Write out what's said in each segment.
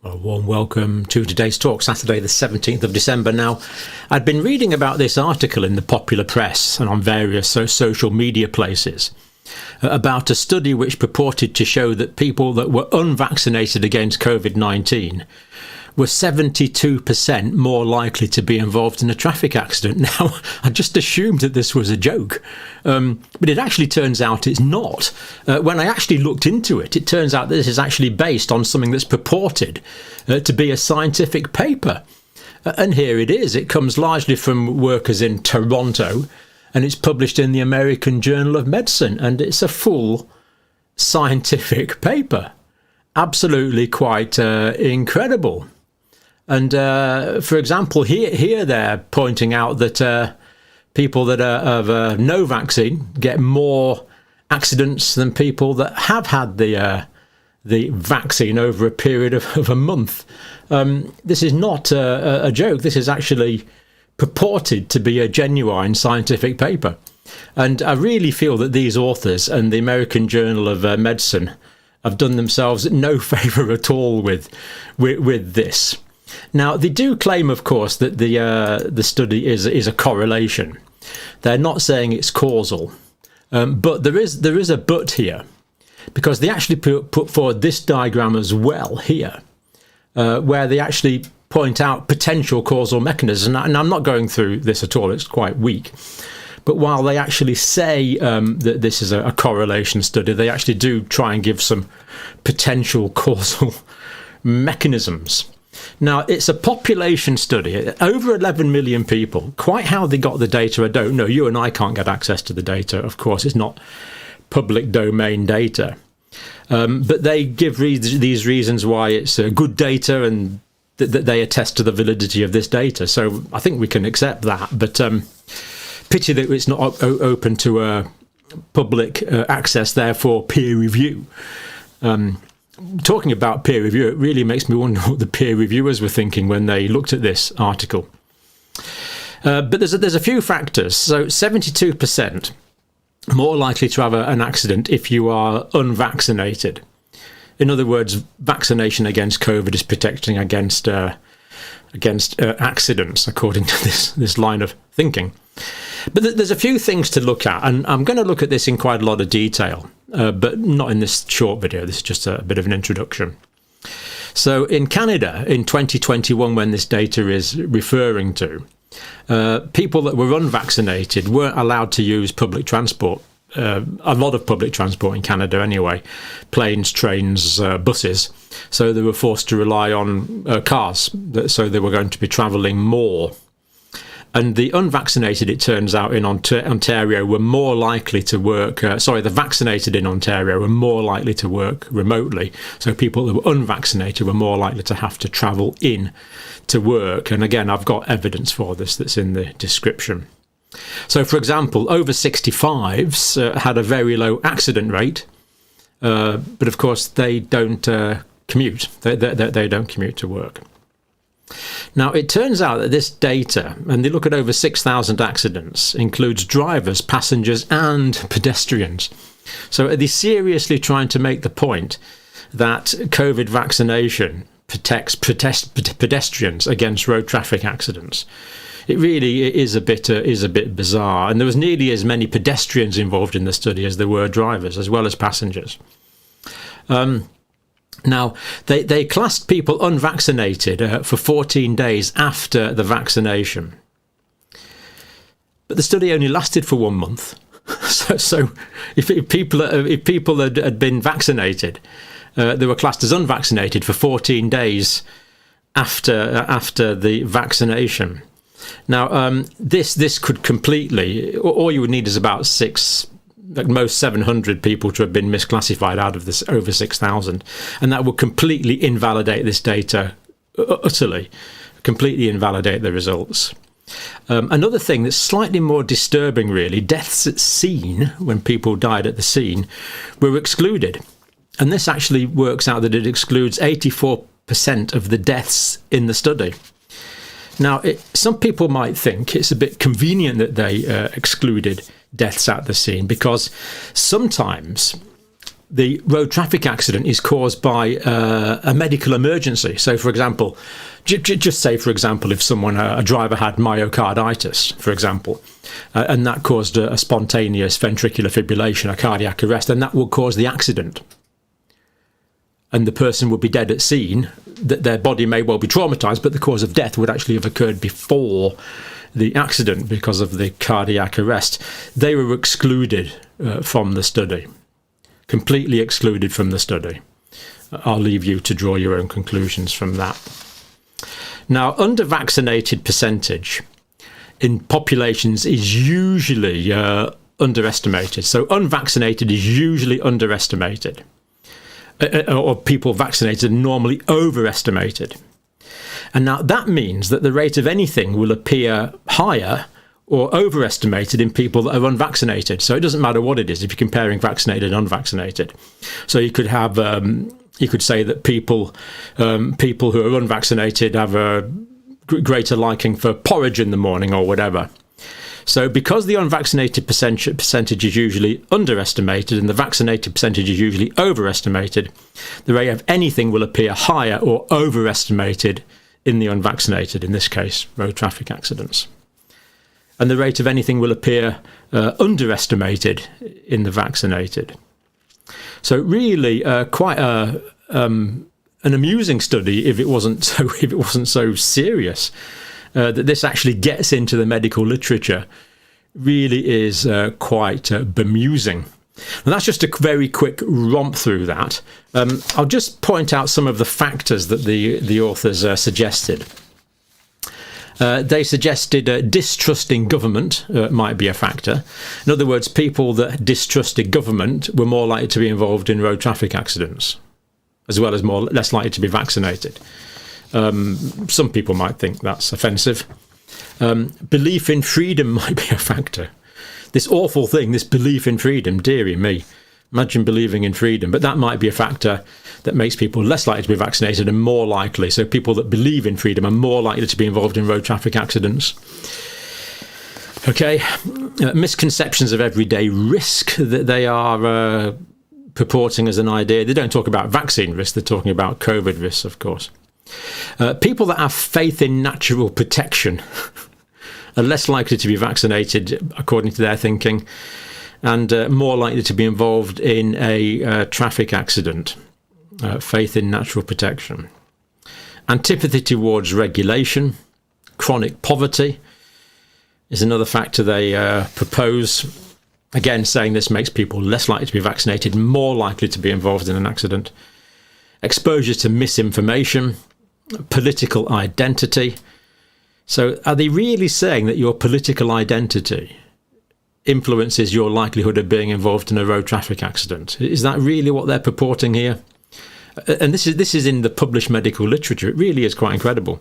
A warm welcome to today's talk, Saturday the 17th of December. Now, I'd been reading about this article in the popular press and on various social media places about a study which purported to show that people that were unvaccinated against COVID-19 were 72% more likely to be involved in a traffic accident. Now, I just assumed that this was a joke, but it actually turns out it's not. When I actually looked into it, it turns out that this is actually based on something that's purported to be a scientific paper. And here it is. It comes largely from workers in Toronto, and it's published in the American Journal of Medicine, and it's a full scientific paper. Absolutely quite incredible. And for example, here they're pointing out that people that are of no vaccine get more accidents than people that have had the vaccine over a period of a month. This is not a joke. This is actually purported to be a genuine scientific paper. And I really feel that these authors and the American Journal of Medicine have done themselves no favour at all with this. Now, they do claim, of course, that the study is a correlation. They're not saying it's causal, but there is a but here, because they actually put forward this diagram as well here, where they actually point out potential causal mechanisms. And I'm not going through this at all; it's quite weak. But while they actually say that this is a correlation study, they actually do try and give some potential causal mechanisms. Now, it's a population study, over 11 million people. Quite how they got the data, I don't know. You and I can't get access to the data, of course. It's not public domain data. But they give these reasons why it's good data and that they attest to the validity of this data. So I think we can accept that. But pity that it's not open to public access, therefore peer review. Talking about peer review, it really makes me wonder what the peer reviewers were thinking when they looked at this article. But there's a few factors. So 72% more likely to have an accident if you are unvaccinated. In other words, vaccination against COVID is protecting against accidents, according to this line of thinking. But there's a few things to look at, and I'm going to look at this in quite a lot of detail, but not in this short video. This is just a bit of an introduction. So in Canada, in 2021, when this data is referring to, people that were unvaccinated weren't allowed to use public transport. A lot of public transport in Canada anyway, planes, trains, buses. So they were forced to rely on cars, so they were going to be travelling more. And the unvaccinated, it turns out, in Ontario were more likely to work, the vaccinated in Ontario were more likely to work remotely. So people that were unvaccinated were more likely to have to travel in to work. And again, I've got evidence for this that's in the description. So, for example, over 65s had a very low accident rate, but of course they don't commute. They don't commute to work. Now, it turns out that this data, and they look at over 6,000 accidents, includes drivers, passengers and pedestrians. So are they seriously trying to make the point that COVID vaccination protects pedestrians against road traffic accidents? It really is a bit bizarre, and there was nearly as many pedestrians involved in the study as there were drivers, as well as passengers. Now, they classed people unvaccinated for 14 days after the vaccination. But the study only lasted for 1 month. So if people had been vaccinated, they were classed as unvaccinated for 14 days after the vaccination. Now, this could completely, all you would need is about at most 700 people to have been misclassified out of this over 6,000, and that would completely invalidate this data, utterly, completely invalidate the results. Another thing that's slightly more disturbing, really, deaths at scene, when people died at the scene, were excluded. And this actually works out that it excludes 84% of the deaths in the study. Now, some people might think it's a bit convenient that they excluded deaths at the scene, because sometimes the road traffic accident is caused by a medical emergency. So, for example, just say, for example, if a driver had myocarditis, for example, and that caused a spontaneous ventricular fibrillation, a cardiac arrest, then that will cause the accident. And the person would be dead at scene, that their body may well be traumatized, but the cause of death would actually have occurred before the accident because of the cardiac arrest. They were excluded from the study, completely excluded from the study. I'll leave you to draw your own conclusions from that. Now, under-vaccinated percentage in populations is usually underestimated. So unvaccinated is usually underestimated. Or people vaccinated are normally overestimated. And now that means that the rate of anything will appear higher or overestimated in people that are unvaccinated. So it doesn't matter what it is if you're comparing vaccinated and unvaccinated. So you could have, you could say that people who are unvaccinated have a greater liking for porridge in the morning or whatever. So because the unvaccinated percentage is usually underestimated and the vaccinated percentage is usually overestimated, the rate of anything will appear higher or overestimated in the unvaccinated, in this case, road traffic accidents. And the rate of anything will appear underestimated in the vaccinated. So really quite an amusing study if it wasn't so serious. That this actually gets into the medical literature really is quite bemusing. And that's just a very quick romp through that. I'll just point out some of the factors that the authors suggested. They suggested distrusting government might be a factor. In other words, people that distrusted government were more likely to be involved in road traffic accidents, as well as less likely to be vaccinated. Some people might think that's offensive. Belief in freedom might be a factor. This awful thing, this belief in freedom, dearie me. Imagine believing in freedom. But that might be a factor that makes people less likely to be vaccinated and more likely. So people that believe in freedom are more likely to be involved in road traffic accidents. Okay, misconceptions of everyday risk that they are purporting as an idea. They don't talk about vaccine risk, they're talking about COVID risks, of course. People that have faith in natural protection are less likely to be vaccinated, according to their thinking, and more likely to be involved in a traffic accident. Faith in natural protection. Antipathy towards regulation. Chronic poverty is another factor they propose. Again, saying this makes people less likely to be vaccinated, more likely to be involved in an accident. Exposure to misinformation. Political identity. So are they really saying that your political identity influences your likelihood of being involved in a road traffic accident? Is that really what they're purporting here? And this is in the published medical literature. It really is quite incredible.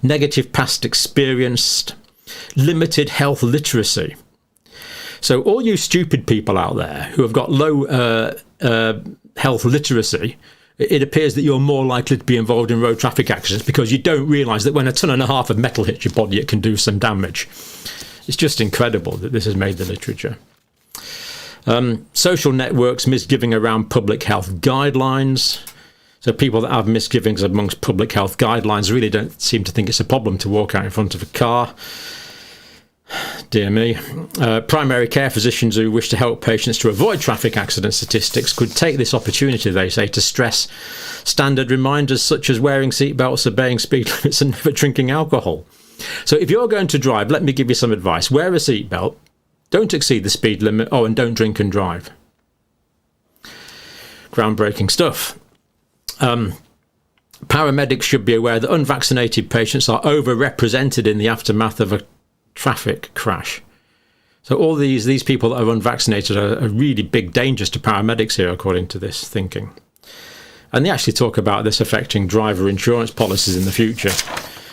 Negative past experience, limited health literacy. So all you stupid people out there who have got low health literacy, it appears that you're more likely to be involved in road traffic accidents because you don't realise that when 1.5 tons of metal hits your body, it can do some damage. It's just incredible that this has made the literature. Social networks, misgiving around public health guidelines. So people that have misgivings amongst public health guidelines really don't seem to think it's a problem to walk out in front of a car. Dear me. Primary care physicians who wish to help patients to avoid traffic accident statistics could take this opportunity, they say, to stress standard reminders such as wearing seatbelts, obeying speed limits and never drinking alcohol. So if you're going to drive, let me give you some advice. Wear a seatbelt, don't exceed the speed limit, and don't drink and drive. Groundbreaking stuff. Paramedics should be aware that unvaccinated patients are overrepresented in the aftermath of a traffic crash. So all these people that are unvaccinated are really big dangers to paramedics here, according to this thinking. And they actually talk about this affecting driver insurance policies in the future.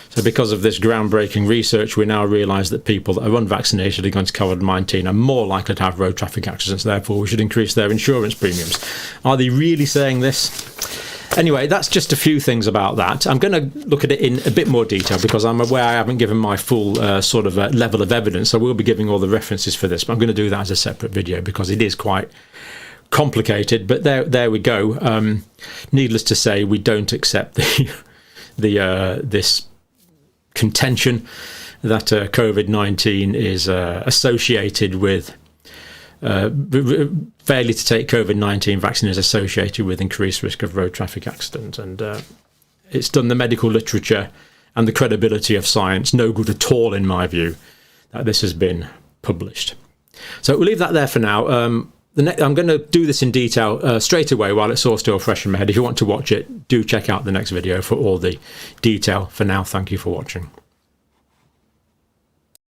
So because of this groundbreaking research, we now realise that people that are unvaccinated against COVID-19 are more likely to have road traffic accidents. Therefore, we should increase their insurance premiums. Are they really saying this? Anyway, that's just a few things about that. I'm going to look at it in a bit more detail because I'm aware I haven't given my full level of evidence. I will be giving all the references for this, but I'm going to do that as a separate video because it is quite complicated, but there we go. Needless to say, we don't accept this contention that COVID-19 is associated with failure to take COVID-19 vaccine is associated with increased risk of road traffic accidents, and it's done the medical literature and the credibility of science no good at all, in my view, that this has been published. So we'll leave that there for now. I'm going to do this in detail straight away while it's all still fresh in my head. If you want to watch it, do check out the next video for all the detail. For now, thank you for watching.